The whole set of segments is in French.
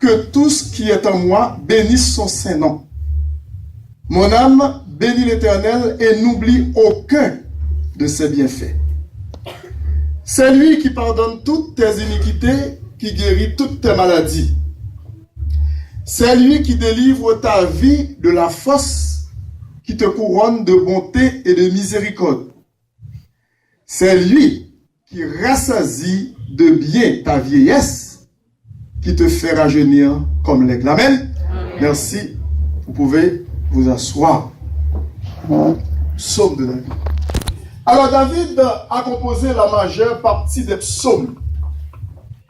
que tout ce qui est en moi bénisse son saint nom. Mon âme bénit l'Éternel et n'oublie aucun de ses bienfaits. C'est lui qui pardonne toutes tes iniquités, qui guérit toutes tes maladies. C'est lui qui délivre ta vie de la fosse, qui te couronne de bonté et de miséricorde. C'est lui qui rassasie de bien ta vieillesse, qui te fait rajeunir comme l'aigle. Amen. Merci. Vous pouvez vous asseoir. Psaume de David. Alors David a composé la majeure partie des psaumes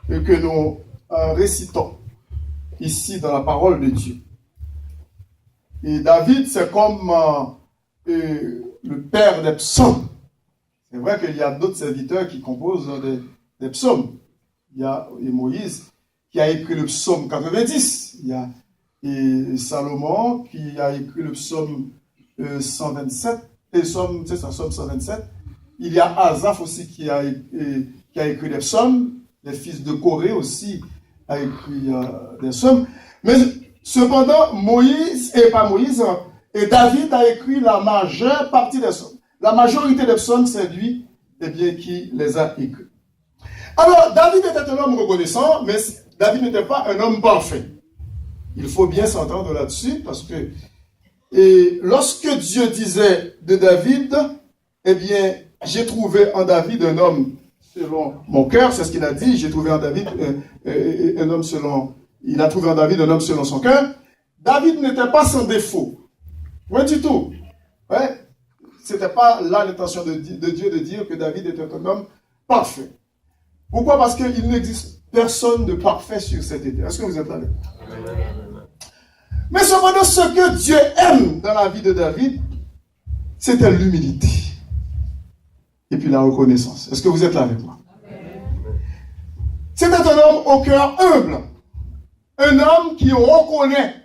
que nous récitons ici dans la parole de Dieu. Et David, c'est comme le père des psaumes. C'est vrai qu'il y a d'autres serviteurs qui composent des psaumes. Il y a Moïse qui a écrit le psaume 90. Il y a Salomon qui a écrit le psaume 127. Et psaume 127. Il y a Asaph aussi qui a écrit des psaumes. Les fils de Corée aussi a écrit des psaumes. Mais cependant, David a écrit la majeure partie des psaumes. La majorité des psaumes, c'est lui qui les a écrits. Alors, David était un homme reconnaissant, mais David n'était pas un homme parfait. Il faut bien s'entendre là-dessus, parce que lorsque Dieu disait de David, j'ai trouvé en David un homme selon mon cœur, c'est ce qu'il a dit, j'ai trouvé en David un homme selon... Il a trouvé en David un homme selon son cœur. David n'était pas sans défaut. Pas du tout. Ouais. C'était pas là l'intention de Dieu de dire que David était un homme parfait. Pourquoi? Parce qu'il n'existe personne de parfait sur cette terre. Est-ce que vous êtes là? Mais cependant, ce que Dieu aime dans la vie de David, c'était l'humilité. Et puis la reconnaissance. Est-ce que vous êtes là avec moi? C'était un homme au cœur humble. Un homme qui reconnaît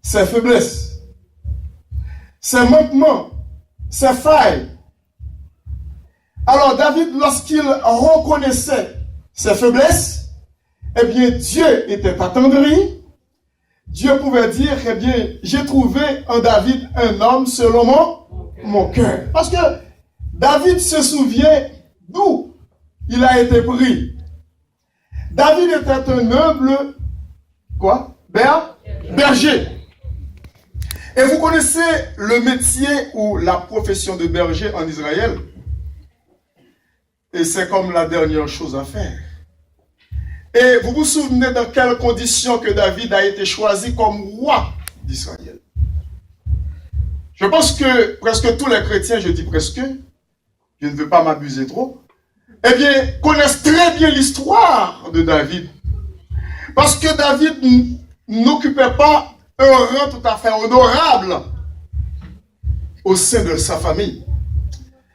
ses faiblesses, ses manquements, ses failles. Alors David, lorsqu'il reconnaissait ses faiblesses, Dieu était attendri. Dieu pouvait dire, j'ai trouvé en David un homme selon mon cœur. Parce que David se souvient d'où il a été pris. David était un humble, berger. Et vous connaissez le métier ou la profession de berger en Israël. Et c'est comme la dernière chose à faire. Et vous vous souvenez dans quelles conditions que David a été choisi comme roi d'Israël. Je pense que presque tous les chrétiens, je dis presque, je ne veux pas m'abuser trop, connaissent très bien l'histoire de David. Parce que David n'occupait pas un rang tout à fait honorable au sein de sa famille.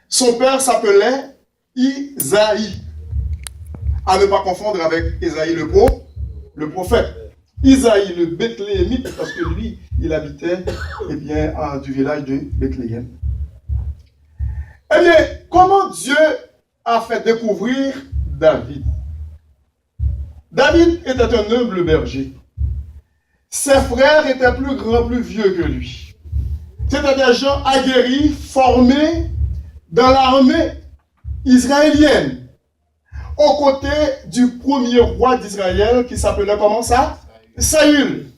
Son père s'appelait Isaïe. À ne pas confondre avec Isaïe le prophète. Isaïe le Bethléemite, parce que lui, il habitait du village de Bethléem. Comment Dieu a fait découvrir David? David était un humble berger. Ses frères étaient plus grands, plus vieux que lui. C'étaient des gens aguerris, formés dans l'armée israélienne, aux côtés du premier roi d'Israël qui s'appelait comment ça? Saül.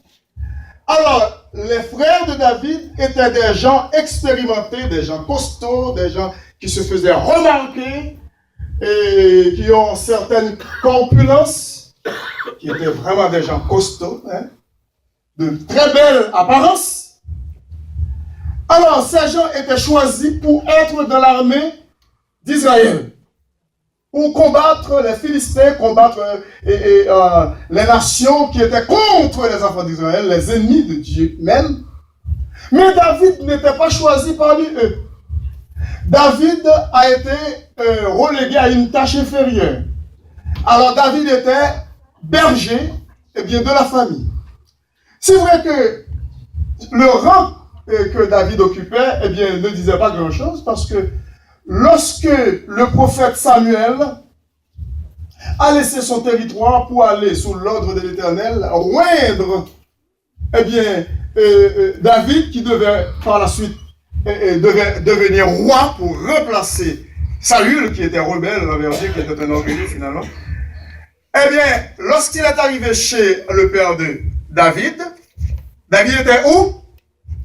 Alors, les frères de David étaient des gens expérimentés, des gens costauds, des gens qui se faisaient remarquer et qui ont certaines corpulences, qui étaient vraiment des gens costauds, de très belle apparence. Alors, ces gens étaient choisis pour être dans l'armée d'Israël, pour combattre les Philistins, combattre les nations qui étaient contre les enfants d'Israël, les ennemis de Dieu même. Mais David n'était pas choisi parmi eux. David a été relégué à une tâche inférieure. Alors David était berger de la famille. C'est vrai que le rang que David occupait ne disait pas grand-chose, parce que lorsque le prophète Samuel a laissé son territoire pour aller sous l'ordre de l'Éternel, oindre, eh bien, David qui devait par la suite devait devenir roi pour remplacer Saül qui était rebelle envers Dieu, qui était un orgueilleux finalement. Eh bien, lorsqu'il est arrivé chez le père de David, David était où?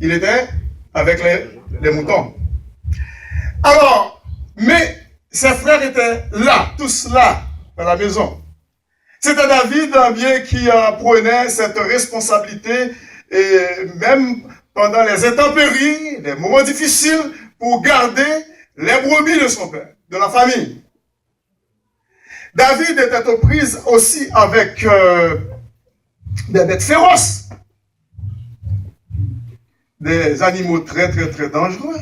Il était avec les moutons. Alors, mais ses frères étaient là, tous là, dans la maison. C'était David bien qui prenait cette responsabilité, et même pendant les intempéries, les moments difficiles, pour garder les brebis de son père, de la famille. David était aux prises aussi avec des bêtes féroces, des animaux très très très dangereux,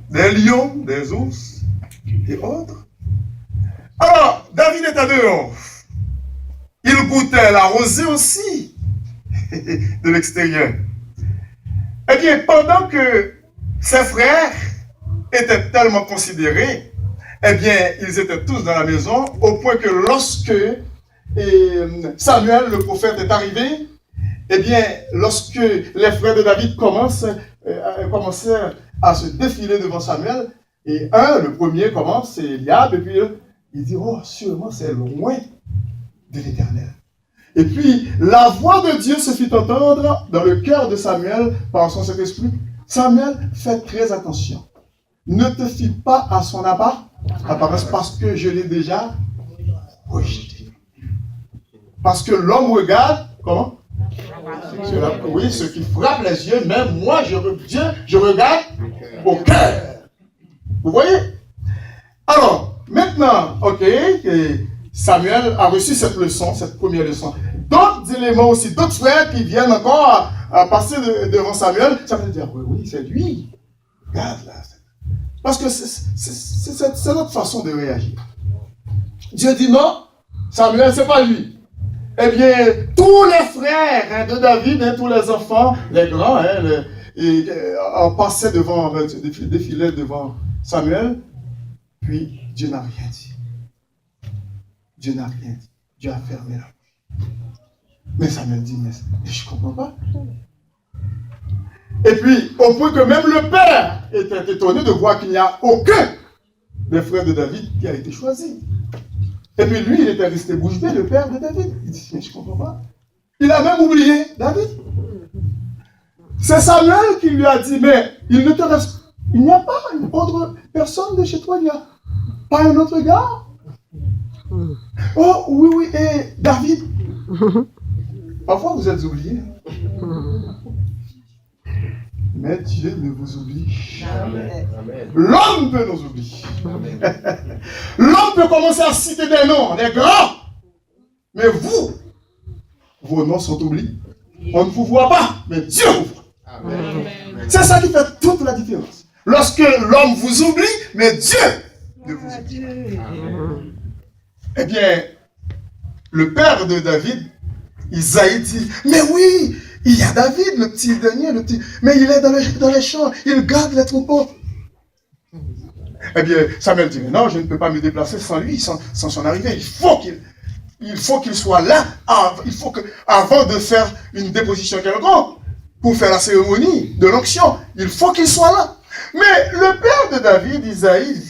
des lions, des ours et autres. Alors, David était dehors. Il goûtait la rosée aussi de l'extérieur. Eh bien, pendant que ses frères étaient tellement considérés, eh bien, ils étaient tous dans la maison, au point que lorsque Samuel, le prophète, est arrivé, eh bien, lorsque les frères de David commencèrent à se défiler devant Samuel, et le premier commence, c'est Eliab, et puis il dit, oh, sûrement c'est loin de l'Éternel. Et puis, la voix de Dieu se fit entendre dans le cœur de Samuel par son Saint-Esprit. Samuel, fais très attention. Ne te fie pas à son apparence parce que je l'ai déjà rejeté. Parce que l'homme regarde, comment? Oui, ce qui frappe les yeux, même moi, je regarde au cœur. Vous voyez? Alors, maintenant, ok, Samuel a reçu cette leçon, cette première leçon. D'autres éléments aussi, d'autres frères qui viennent encore à passer devant Samuel, ça veut dire, oui, c'est lui. Regarde là. Parce que c'est notre façon de réagir. Dieu dit non, Samuel, c'est pas lui. Eh bien, tous les frères de David, tous les enfants, les grands, passaient devant, défilaient devant Samuel, puis Dieu n'a rien dit. Dieu n'a rien dit. Dieu a fermé la bouche. Mais Samuel dit, mais je ne comprends pas. Et puis, au point que même le père était étonné de voir qu'il n'y a aucun des frères de David qui a été choisi. Et puis lui, il était resté bouche bée, le père de David. Il dit, mais je ne comprends pas. Il a même oublié David. C'est Samuel qui lui a dit, mais il ne te reste... Il n'y a pas une autre personne de chez toi, il n'y a pas un autre gars. Oh, oui, et David. Parfois, vous êtes oubliés. Mais Dieu ne vous oublie jamais. L'homme peut nous oublier. L'homme peut commencer à citer des noms, des grands. Mais vous, vos noms sont oubliés. On ne vous voit pas, mais Dieu vous voit. Amen. C'est ça qui fait toute la différence. Lorsque l'homme vous oublie, mais Dieu ne vous oublie pas. Eh bien, le père de David, Isaïe dit, mais oui, il y a David, le petit dernier, mais il est dans les champs, il garde les troupeaux. Eh bien, Samuel dit, mais non, je ne peux pas me déplacer sans lui, sans son arrivée. Il faut qu'il soit là, avant de faire une déposition quelconque, pour faire la cérémonie de l'onction, il faut qu'il soit là. Mais le père de David, Isaïe,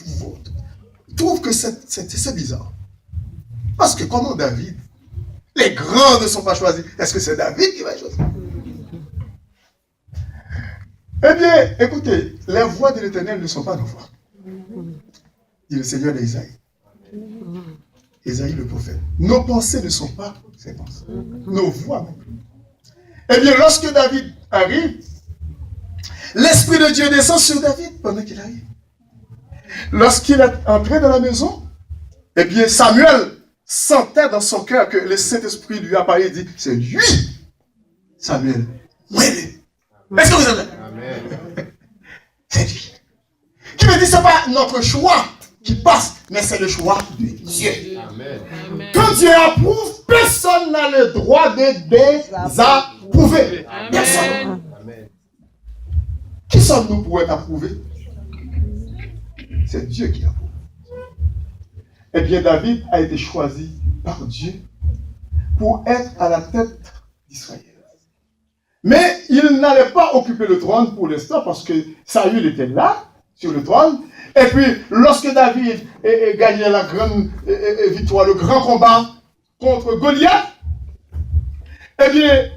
trouve que c'est bizarre. Parce que comment David, les grands ne sont pas choisis, est-ce que c'est David qui va être choisi? Eh bien, écoutez, les voix de l'Éternel ne sont pas nos voix. Dit le Seigneur d'Isaïe. Isaïe le prophète. Nos pensées ne sont pas ses pensées. Nos voix non plus. Eh bien, lorsque David arrive, l'Esprit de Dieu descend sur David pendant qu'il arrive. Lorsqu'il est entré dans la maison, eh bien, Samuel sentait dans son cœur que le Saint-Esprit lui a parlé et dit, c'est lui, Samuel. Oui. Est-ce que vous êtes là? C'est lui. Qui me dit, ce n'est pas notre choix qui passe, mais c'est le choix de Dieu. Amen. Quand Dieu approuve, personne n'a le droit de désapprouver. Personne. Amen. Qui sommes-nous pour être approuvés? C'est Dieu qui approuve. Eh bien, David a été choisi par Dieu pour être à la tête d'Israël. Mais il n'allait pas occuper le trône pour l'instant parce que Saül était là, sur le trône. Et puis, lorsque David gagnait la grande victoire, le grand combat contre Goliath, eh bien,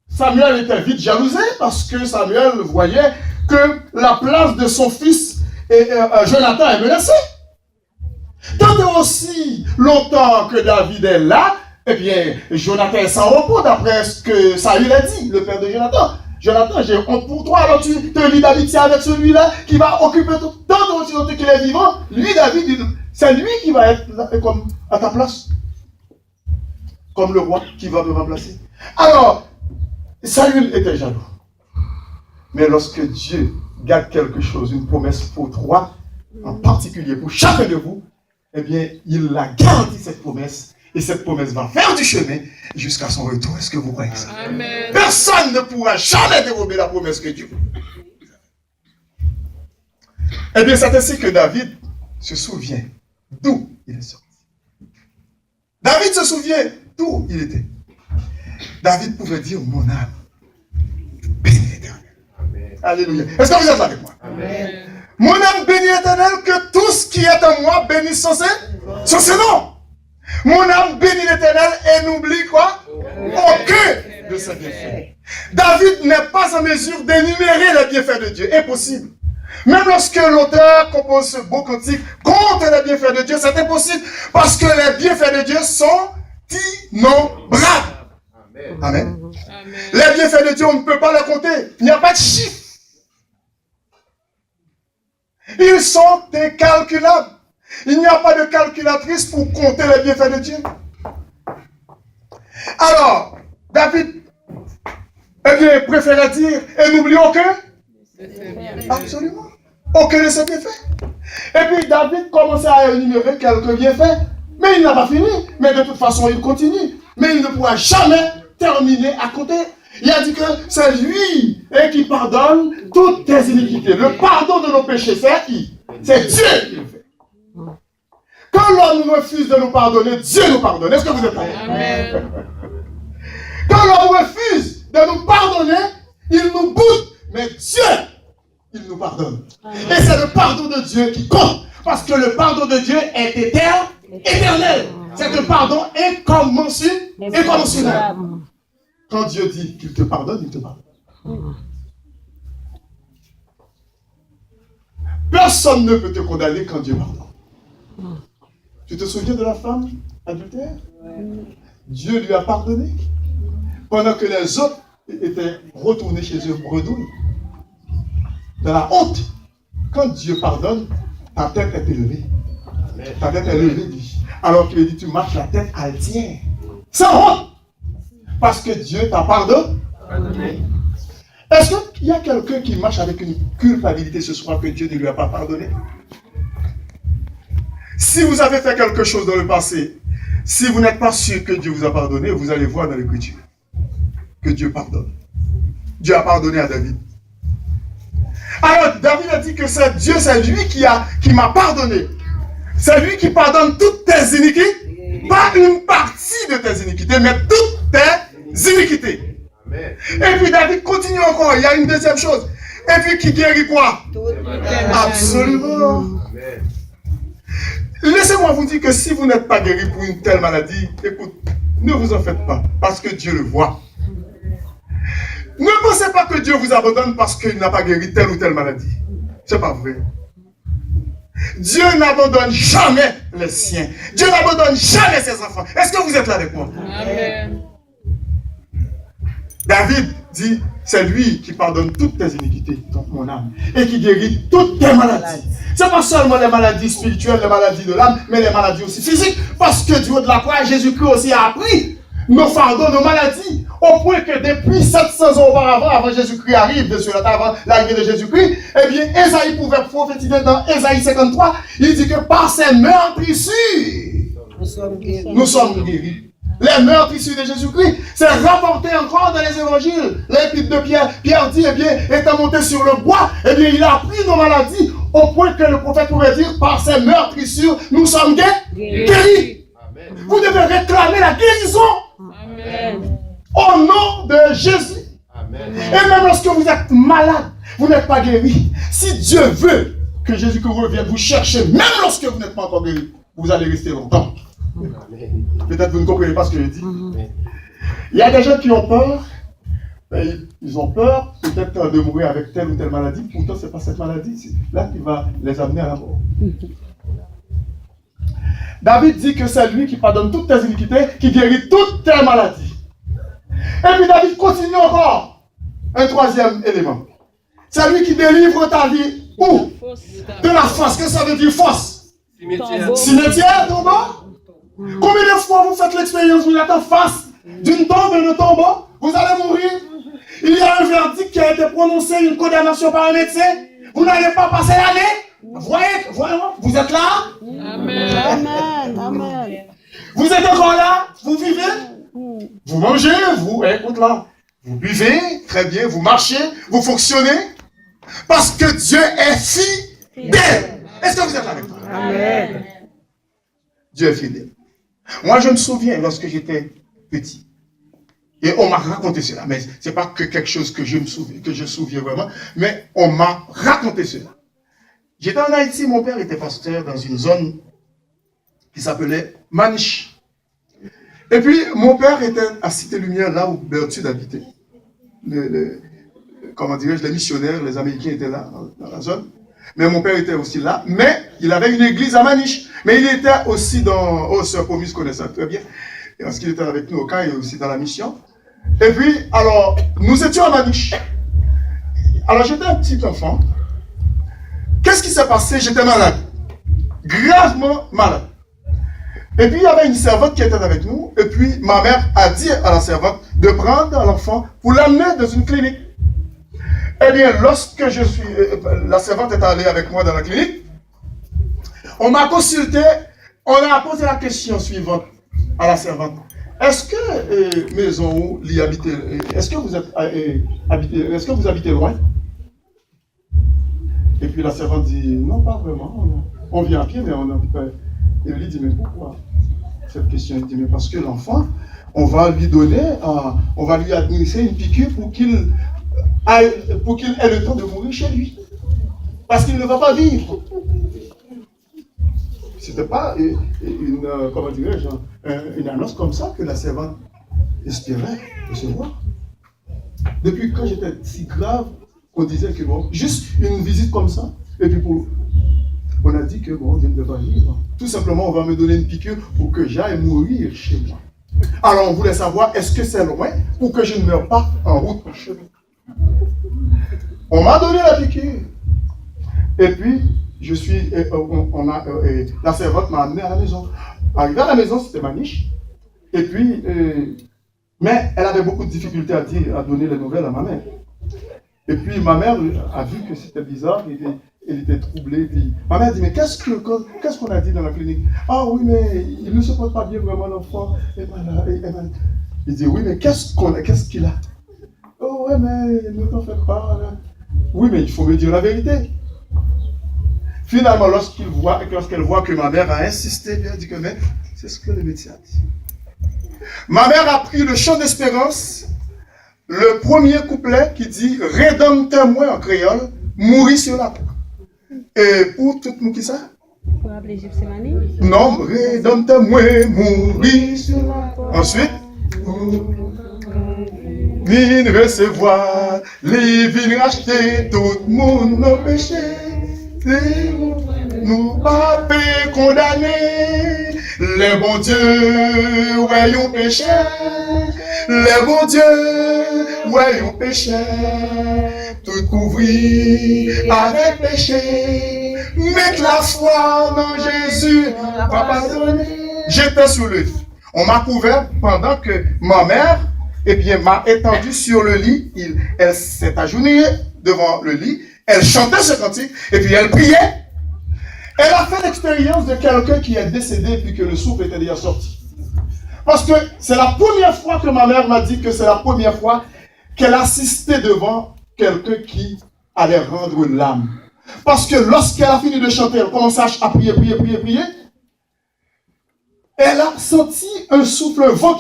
Samuel était vite jalousé parce que Samuel voyait que la place de son fils Jonathan est menacée. Tant aussi longtemps que David est là, eh bien, Jonathan est sans repos d'après ce que Saül a dit, le père de Jonathan. Jonathan, j'ai honte pour toi, alors tu te lis d'amitié avec celui-là qui va occuper tout tant aussi longtemps qu'il est vivant. Lui, David, c'est lui qui va être comme à ta place. Comme le roi qui va me remplacer. Alors, Saül était jaloux. Mais lorsque Dieu garde quelque chose, une promesse pour toi, en particulier pour chacun de vous, eh bien, il a gardé cette promesse. Et cette promesse va faire du chemin jusqu'à son retour. Est-ce que vous croyez ça? Amen. Personne ne pourra jamais dérober la promesse que Dieu fait. Eh bien, c'est ainsi que David se souvient d'où il est sorti. David se souvient d'où il était. David pouvait dire, mon âme, bénis l'Éternel. Alléluia. Est-ce que vous êtes avec moi? Amen. Mon âme bénit l'Éternel, que tout ce qui est en moi bénisse son nom. Mon âme bénit l'Éternel et n'oublie quoi? Aucun de ses bienfaits. David n'est pas en mesure d'énumérer les bienfaits de Dieu. Impossible. Même lorsque l'auteur compose ce beau cantique contre les bienfaits de Dieu, c'est impossible parce que les bienfaits de Dieu sont innombrables. Amen. Amen. Les bienfaits de Dieu, on ne peut pas les compter. Il n'y a pas de chiffre. Ils sont incalculables. Il n'y a pas de calculatrice pour compter les bienfaits de Dieu. Alors, David, eh bien, préférait dire, et n'oublie aucun. Absolument. Aucun de ses bienfaits. Et puis David commençait à énumérer quelques bienfaits, mais il n'a pas fini. Mais de toute façon, il continue. Mais il ne pourra jamais terminer à compter. Il a dit que c'est lui qui pardonne toutes tes iniquités. Le pardon de nos péchés, c'est qui? C'est Dieu qui le fait. Quand l'homme refuse de nous pardonner, Dieu nous pardonne. Est-ce que vous êtes là? Amen. Quand l'homme refuse de nous pardonner, il nous boude. Mais Dieu, il nous pardonne. Amen. Et c'est le pardon de Dieu qui compte. Parce que le pardon de Dieu est éternel. C'est un pardon incommensurable. Quand Dieu dit qu'il te pardonne, il te pardonne. Personne ne peut te condamner quand Dieu pardonne. Tu te souviens de la femme adultère? Dieu lui a pardonné. Pendant que les autres étaient retournés chez eux bredouilles. Dans la honte. Quand Dieu pardonne, ta tête est élevée. Ta tête est élevée, dit. Alors qu'il dit, tu marches la tête altière. Sans honte. Parce que Dieu t'a pardonné. Est-ce qu'il y a quelqu'un qui marche avec une culpabilité ce soir que Dieu ne lui a pas pardonné? Si vous avez fait quelque chose dans le passé, si vous n'êtes pas sûr que Dieu vous a pardonné, vous allez voir dans l'Écriture que Dieu pardonne. Dieu a pardonné à David. Alors, David a dit que c'est Dieu, c'est lui qui m'a pardonné. C'est lui qui pardonne toutes tes iniquités. Pas une partie de tes iniquités, mais toutes tes iniquités. Amen. Et puis David continue encore, il y a une deuxième chose. Et puis qui guérit quoi? Absolument. Amen. Laissez-moi vous dire que si vous n'êtes pas guéri pour une telle maladie, écoute, ne vous en faites pas, parce que Dieu le voit. Ne pensez pas que Dieu vous abandonne parce qu'il n'a pas guéri telle ou telle maladie. C'est pas vrai. Dieu n'abandonne jamais les siens. Dieu n'abandonne jamais ses enfants. Est-ce que vous êtes là avec moi? Amen. David dit, c'est lui qui pardonne toutes tes iniquités, donc mon âme, et qui guérit toutes tes maladies. Ce n'est pas seulement les maladies spirituelles, les maladies de l'âme, mais les maladies aussi physiques, parce que du haut de la croix, Jésus-Christ aussi a appris nos fardeaux, nos maladies, au point que depuis 700 ans auparavant, avant Jésus-Christ arrive de sur la terre, avant l'arrivée de Jésus-Christ, eh bien, Ésaïe pouvait prophétiser dans Ésaïe 53, il dit que par ses meurtrissures, nous sommes guéris. Les meurtrissures de Jésus-Christ, c'est rapporté encore dans les évangiles. L'épître de Pierre, Pierre dit, eh bien, étant monté sur le bois, eh bien, il a pris nos maladies, au point que le prophète pouvait dire, par ses meurtrissures, nous sommes guéris. Vous devez réclamer la guérison. Amen. Au nom de Jésus. Amen. Et même lorsque vous êtes malade, vous n'êtes pas guéri. Si Dieu veut que Jésus revienne vous chercher, même lorsque vous n'êtes pas encore guéri, vous allez rester longtemps. Amen. Peut-être vous ne comprenez pas ce que je dis. Amen. Il y a des gens qui ont peur. Ils ont peur peut-être de mourir avec telle ou telle maladie. Pourtant, ce n'est pas cette maladie là qui va les amener à la mort. David dit que c'est lui qui pardonne toutes tes iniquités, qui guérit toutes tes maladies. Et puis David continue encore. Un troisième élément. C'est lui qui délivre ta vie. Où? De la fosse. Qu'est-ce que ça veut dire fosse? Cimetière. Cimetière, tombeau. Combien de fois vous faites l'expérience, vous êtes en face d'une tombe et de tombeau, vous allez mourir. Il y a un verdict qui a été prononcé, une condamnation par un médecin. Vous n'allez pas passer l'année. Voyez, vous êtes là. Amen. Amen. Amen. Vous êtes encore là. Vous vivez. Vous mangez, vous, écoute là. Vous buvez, très bien, vous marchez, vous fonctionnez. Parce que Dieu est fidèle. Est-ce que vous êtes avec moi? Amen. Dieu est fidèle. Moi, je me souviens lorsque j'étais petit. Et on m'a raconté cela. Mais ce n'est pas que quelque chose que je souviens vraiment. Mais on m'a raconté cela. J'étais en Haïti, mon père était pasteur dans une zone qui s'appelait Maniche. Et puis, mon père était à Cité-Lumière, là où Berthude habitait. Comment dirais-je, les missionnaires, les Américains étaient là, dans la zone. Mais mon père était aussi là. Mais il avait une église à Maniche. Mais il était aussi dans... Oh, Sœur Pomus connaît ça très bien. Parce qu'il était avec nous au camp et aussi dans la mission. Et puis, alors, nous étions à Maniche. Alors, j'étais un petit enfant. Qu'est-ce qui s'est passé? J'étais malade. Gravement malade. Et puis, il y avait une servante qui était avec nous. Et puis, ma mère a dit à la servante de prendre l'enfant pour l'amener dans une clinique. Eh bien, lorsque la servante est allée avec moi dans la clinique, on m'a consulté, on a posé la question suivante à la servante. Est-ce que maison où l'y habitez, est-ce que vous habitez loin? Et puis la servante dit, non, pas vraiment. On vient à pied, mais on habite pas. Et lui dit, mais pourquoi cette question? Il dit, mais parce que l'enfant, on va lui administrer une piqûre pour qu'il ait le temps de mourir chez lui. Parce qu'il ne va pas vivre. C'était pas une annonce comme ça que la servante espérait recevoir. Depuis quand j'étais si grave, on disait que bon, juste une visite comme ça, et puis on a dit que bon, je ne vais pas vivre. Tout simplement, on va me donner une piqûre pour que j'aille mourir chez moi. Alors on voulait savoir, est-ce que c'est loin pour que je ne meure pas en route en chemin? On m'a donné la piqûre. Et puis, la servante m'a amené à la maison. Arrivé à la maison, c'était Maniche. Et puis, mais elle avait beaucoup de difficultés à donner les nouvelles à ma mère. Et puis, ma mère a vu que c'était bizarre, elle était troublée. Puis, ma mère dit, mais qu'est-ce qu'on a dit dans la clinique? Ah oui, mais il ne se porte pas bien vraiment, l'enfant. Il dit, oui, mais qu'est-ce qu'il a? Oh ouais, mais ne t'en fais pas. Là. Oui, mais il faut me dire la vérité. Finalement, lorsqu'elle voit que ma mère a insisté, elle dit que mais c'est ce que le médecin a dit. Ma mère a pris le chant d'espérance, le premier couplet qui dit « Rédempte-moi » en créole, « Mourir sur la croix ». Et pour tout le monde qui ça? Pour appeler Gipsémanie? Non, « Rédempte-moi, mourir sur la croix ». Ensuite, vine recevoir, les vines racheter, tout le monde nos péchés. Nous pas condamnés, les bons dieux, ouais, ont péché. Les bons dieux, ouais, ont péché. Tout couvri avec péché. Mettre la foi dans Jésus, va pardonner. J'étais sous le lit. On m'a couvert pendant que ma mère, m'a étendu sur le lit. Elle s'est agenouillée devant le lit. Elle chantait ce cantique et puis elle priait. Elle a fait l'expérience de quelqu'un qui est décédé puis que le souffle était déjà sorti. Parce que c'est la première fois que ma mère m'a dit que c'est la première fois qu'elle assistait devant quelqu'un qui allait rendre l'âme. Parce que lorsqu'elle a fini de chanter, elle commençait à prier. Elle a senti un souffle, un vent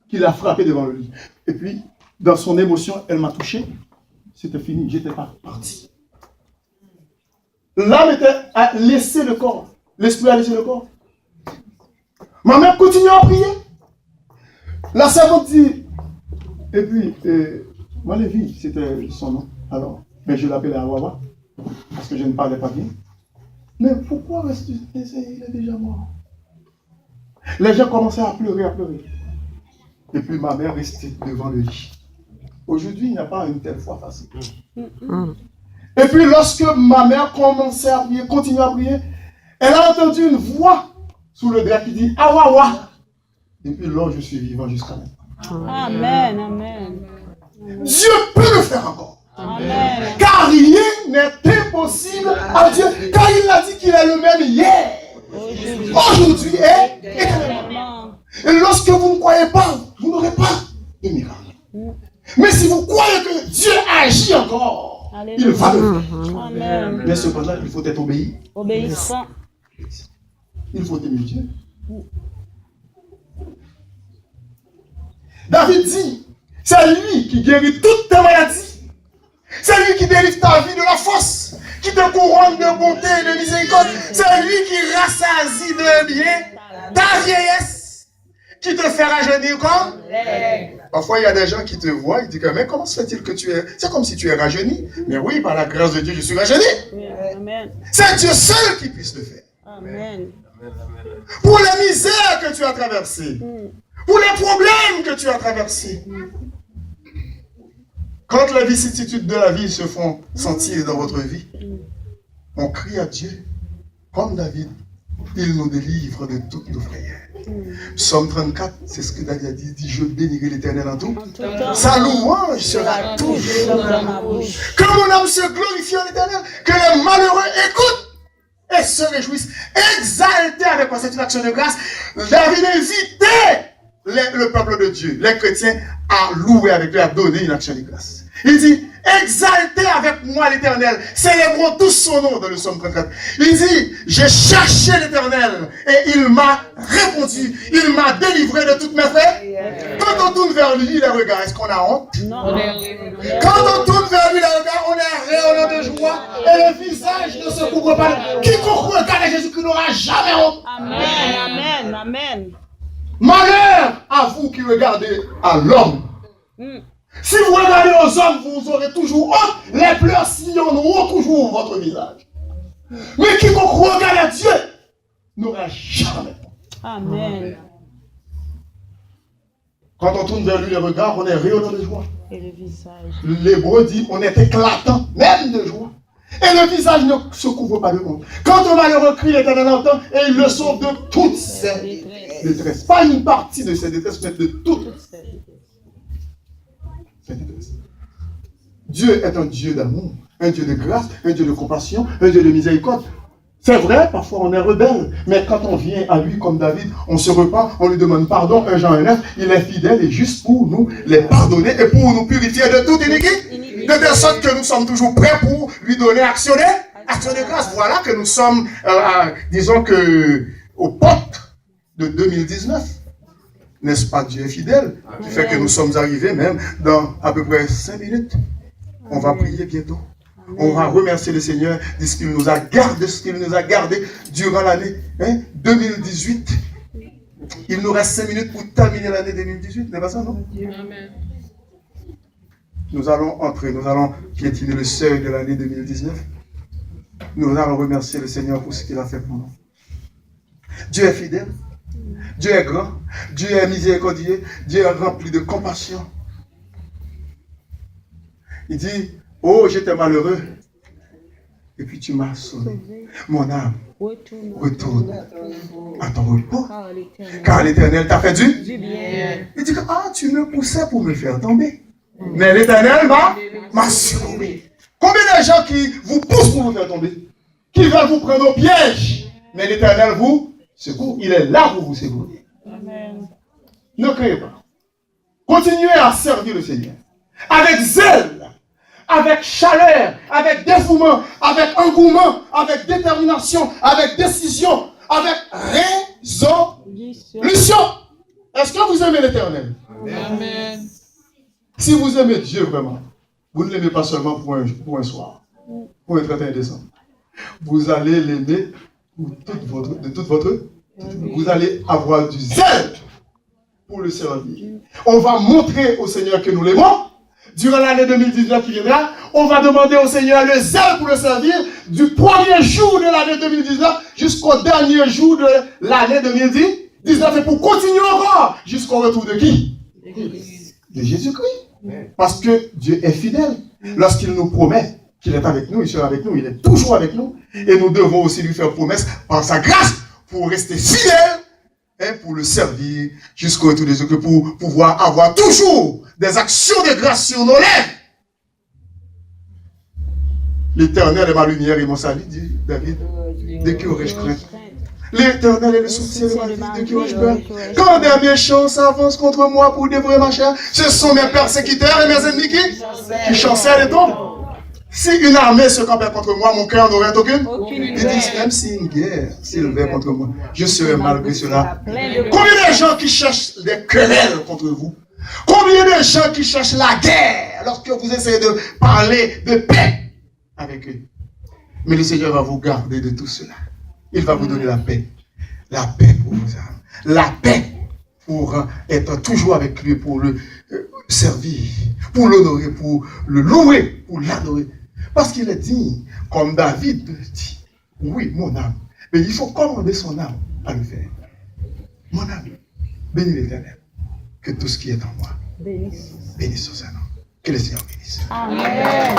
qui l'a frappé devant le lit. Et puis, dans son émotion, elle m'a touché. C'était fini, j'étais parti. L'âme a laissé le corps. L'esprit a laissé le corps. Ma mère continue à prier. La servante dit, et puis, Malévi, c'était son nom. Alors, mais je l'appelais Awawa, parce que je ne parlais pas bien. Mais pourquoi reste-tu? Il est déjà mort. Les gens commençaient à pleurer, Et puis ma mère restait devant le lit. Aujourd'hui, il n'y a pas une telle foi facile. Et puis lorsque ma mère commençait à prier, continuait à prier, elle a entendu une voix sous le drap qui dit Awawa. Et puis là, je suis vivant jusqu'à maintenant. Amen, amen. Dieu peut le faire encore. Amen. Car rien n'est impossible à Dieu. Car il a dit qu'il est le même hier, aujourd'hui et éternellement. Et lorsque vous ne croyez pas, vous n'aurez pas de miracle. Mais si vous croyez que Dieu agit encore, il va le faire. Amen. Mais cependant, il faut être obéi. Obéissant. Il faut aimer Dieu. David dit, c'est lui qui guérit toutes tes maladies. C'est lui qui délivre ta vie de la fosse, qui te couronne de bonté et de miséricorde. C'est lui qui rassasie de bien ta vieillesse, qui te fait rajeunir comme. Parfois, il y a des gens qui te voient, ils disent mais comment se fait-il que tu es. C'est comme si tu es rajeuni. Mais oui, par la grâce de Dieu, je suis rajeuni. Amen. C'est Dieu seul qui puisse le faire. Amen. Pour les misères que tu as traversées, pour les problèmes que tu as traversés. Quand les vicissitudes de la vie se font sentir dans votre vie, on crie à Dieu, comme David, il nous délivre de toutes nos frayeurs. Psaume 34, c'est ce que David a dit, il dit, je bénirai l'Éternel en tout. Sa louange sera toujours dans ma bouche. Que mon âme se glorifie en l'Éternel, que les malheureux écoutent et se réjouissent. Exaltés avec quoi? C'est une action de grâce. David invitait le peuple de Dieu, les chrétiens, à louer avec lui, à donner une action de grâce. Il dit, exaltez avec moi l'Éternel, célébrons tous son nom dans le psaume 34. Il dit, j'ai cherché l'Éternel et il m'a répondu, il m'a délivré de toutes mes frères. Quand on tourne vers lui les regards, est-ce qu'on a honte? Non. Quand on tourne vers lui les regards, on est rayonnant de joie et le visage ne se couvre pas. Quiconque regarde Jésus-Christ n'aura jamais honte. Amen, amen, amen. Malheur à vous qui regardez à l'homme. Si vous regardez aux hommes, vous aurez toujours honte. Les pleurs sillonneront toujours votre visage. Mais quiconque regarde à Dieu n'aura jamais honte. Amen. Quand on tourne vers lui les regards, on est rayonnant de joie. Et le visage. L'hébreu dit on est éclatant, même de joie. Et le visage ne se couvre pas de honte. Quand on malheureux crie, l'Éternel entend et il le sauve de toutes ses détresses. Pas une partie de ses détresses, mais de toutes ses détresses. Dieu est un Dieu d'amour, un Dieu de grâce, un Dieu de compassion, un Dieu de miséricorde. C'est vrai, parfois on est rebelle, mais quand on vient à lui comme David, on se repent, on lui demande pardon, 1 Jean 1,9, il est fidèle et juste pour nous les pardonner et pour nous purifier de toute iniquité, de telle sorte que nous sommes toujours prêts pour lui donner action de grâce. Voilà que nous sommes, disons que, aux portes de 2019. N'est-ce pas, Dieu est fidèle, qui fait que nous sommes arrivés même dans à peu près 5 minutes. On va prier bientôt. On va remercier le Seigneur de ce qu'il nous a gardé, durant l'année 2018. Il nous reste 5 minutes pour terminer l'année 2018, n'est pas ça, non? Amen. Nous allons entrer, nous allons piétiner le seuil de l'année 2019. Nous allons remercier le Seigneur pour ce qu'il a fait pour nous. Dieu est fidèle, Dieu est grand, Dieu est miséricordieux, Dieu est rempli de compassion. Il dit, oh, j'étais malheureux. Et puis tu m'as sauvé. Mon âme, retourne à ton repos. Car l'Éternel t'a fait du bien. Il dit, ah, tu me poussais pour me faire tomber. Mais l'Éternel m'a sauvé. Combien de gens qui vous poussent pour vous faire tomber? Qui veulent vous prendre au piège? Mais l'Éternel vous secourt. Il est là pour vous secourir. Amen. Ne craignez pas. Continuez à servir le Seigneur. Avec zèle. Avec chaleur, avec dévouement, avec engouement, avec détermination, avec décision, avec résolutions. Est-ce que vous aimez l'Éternel? Amen. Si vous aimez Dieu vraiment, vous ne l'aimez pas seulement pour un soir, pour le 31 décembre. Vous allez l'aimer de toute votre... Vous allez avoir du zèle pour le servir. On va montrer au Seigneur que nous l'aimons. Durant l'année 2019 qui viendra, on va demander au Seigneur le zèle pour le servir du premier jour de l'année 2019 jusqu'au dernier jour de l'année 2019 et pour continuer encore jusqu'au retour de qui? De Jésus-Christ. Parce que Dieu est fidèle. Lorsqu'il nous promet qu'il est avec nous, il sera avec nous, il est toujours avec nous. Et nous devons aussi lui faire promesse par sa grâce pour rester fidèle et pour le servir jusqu'au retour de Jésus, pour pouvoir avoir toujours des actions de grâce sur nos lèvres. L'Éternel est ma lumière et mon salut, dit David. De qui aurais-je crainte? L'Éternel est le soutien de ma vie, de qui aurais-je peur? Quand des méchants s'avancent contre moi pour dévorer ma chair, ce sont mes persécuteurs et mes ennemis qui chancellent et tombent. Si une armée se campait contre moi, mon cœur n'aurait aucune. Ils disent, même si une guerre s'élevait contre moi, je serais malgré cela. Combien de gens qui cherchent des querelles contre vous? Combien de gens qui cherchent la guerre lorsque vous essayez de parler de paix avec eux? Mais le Seigneur va vous garder de tout cela. Il va vous donner la paix. La paix pour vos âmes. La paix pour être toujours avec lui, pour le servir, pour l'honorer, pour le louer, pour l'adorer. Parce qu'il est dit, comme David dit, oui, mon âme. Mais il faut commander son âme à le faire. Mon âme, bénis l'Éternel. Que tout ce qui est en moi bénisse son nom. Que le Seigneur bénisse. Amen.